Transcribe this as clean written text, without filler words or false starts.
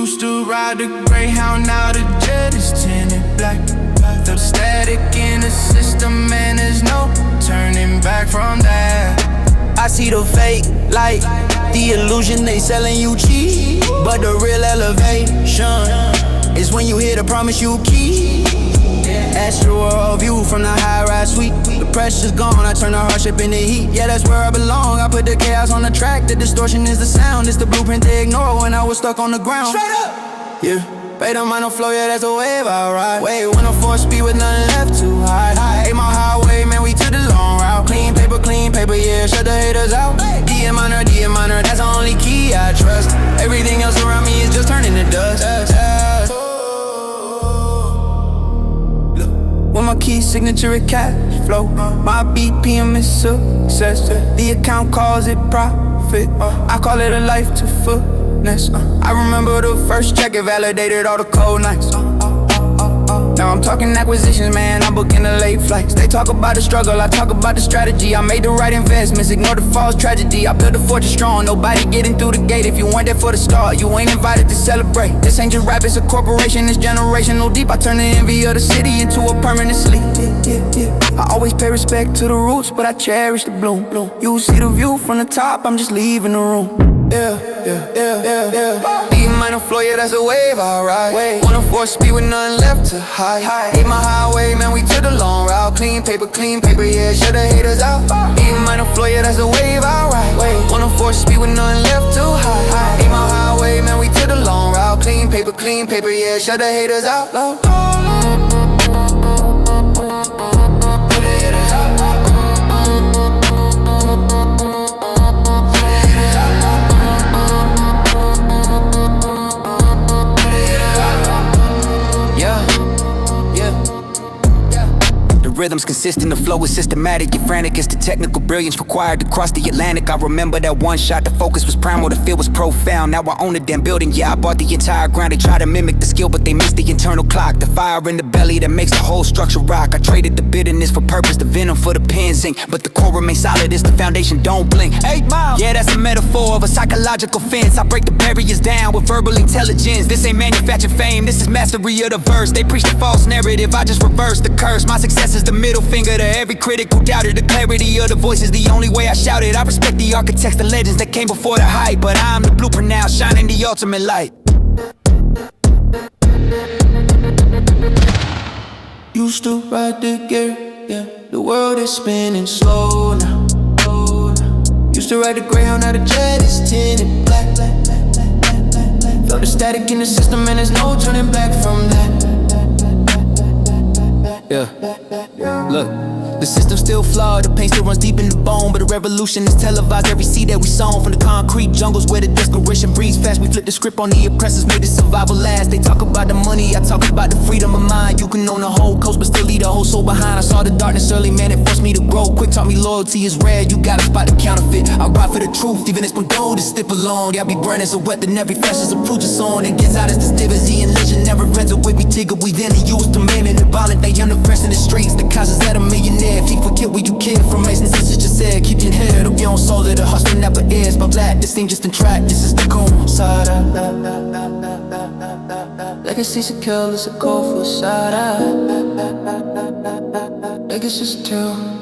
Used to ride the Greyhound, now the jet is tinted black. The static in the system and there's no turning back from that. I see the fake light, the illusion they selling you cheap, but the real elevation is when you hear the promise you keep. Astral view from the high-rise suite. The pressure's gone, I turn the hardship into heat. Yeah, that's where I belong. I put the chaos on the track. The distortion is the sound. It's the blueprint they ignore when I was stuck on the ground. Straight up! Yeah, pay the mind no flow, yeah, that's the wave I ride. Wait, 104 speed with nothing left to hide. 8 mile highway, man, we took the long route. Clean paper, yeah, shut the haters out. D minor, that's the only key I trust. Everything else around me is just turning to dust. With my key signature at cash flow, my BPM is success. The account calls it profit, I call it a life to fullness. I remember the first check, it validated all the cold nights. Now I'm talking acquisitions, man, I'm booking the late flights. They talk about the struggle, I talk about the strategy. I made the right investments, ignore the false tragedy. I built a fortress strong, nobody getting through the gate. If you weren't there for the start, you ain't invited to celebrate. This ain't just rap, it's a corporation, it's generational deep. I turn the envy of the city into a permanent sleep. I always pay respect to the roots, but I cherish the bloom. You see the view from the top, I'm just leaving the room. Yeah. D minor flow, yeah, that's a wave I ride. 104 speed with nothing left to hide. 8 mile highway, man, we took the long route. Clean paper, yeah, shut the haters out. D minor flow, yeah, that's a wave I ride. 104 speed with nothing left to hide. 8 mile highway, man, we took the long route. Clean paper, yeah, shut the haters out. Rhythm's consistent, the flow is systematic. You're frantic, it's the technical brilliance required to cross the Atlantic. I remember that one shot, the focus was primal, the feel was profound. Now I own the damn building, yeah, I bought the entire ground. They try to mimic the skill, but they miss the internal clock. The fire in the belly that makes the whole structure rock. I traded the bitterness for purpose, the venom for the pen's ink. But the core remains solid, it's the foundation, don't blink. 8 miles, yeah, that's a metaphor of a psychological fence. I break the barriers down with verbal intelligence. This ain't manufactured fame, this is mastery of the verse. They preach the false narrative, I just reverse the curse. My success is the middle finger to every critic who doubted. The clarity of the voice is the only way I shout it. I respect the architects, the legends that came before the hype, but I'm the blueprint now, shining the ultimate light. Used to ride the gear, yeah. The world is spinning slow now. Used to ride the Greyhound, now the jet is tinted black. Felt the static in the system and there's no turning back from that. Yeah, look, the system's still flawed, the pain still runs deep in the bone, but the revolution is televised, every seed that we sown. From the concrete jungles where the desperation breathes fast, we flip the script on the oppressors, made the survival last. They talk about the money, I talk about the freedom of mind. You can own the whole coast, but still leave the whole soul behind. I saw the darkness early, man, it forced me to grow quick. Taught me loyalty is rare, you gotta spot the counterfeit. I ride for the truth, even if it's gold to step along. Yeah, I be burning so wet that every flash is a proof of song. It gets out as this diversity and legend never ends with me. Tigger, we then used to man and violent, they underpressed in the streets. The causes that a millionaire, if he forget where you came from, Mason's sister just said, keep your head up, your own soul, that the hustle never ends. But black, this ain't just a track, this is the goon side. Legacy secure, it's a call for side. Legacy still.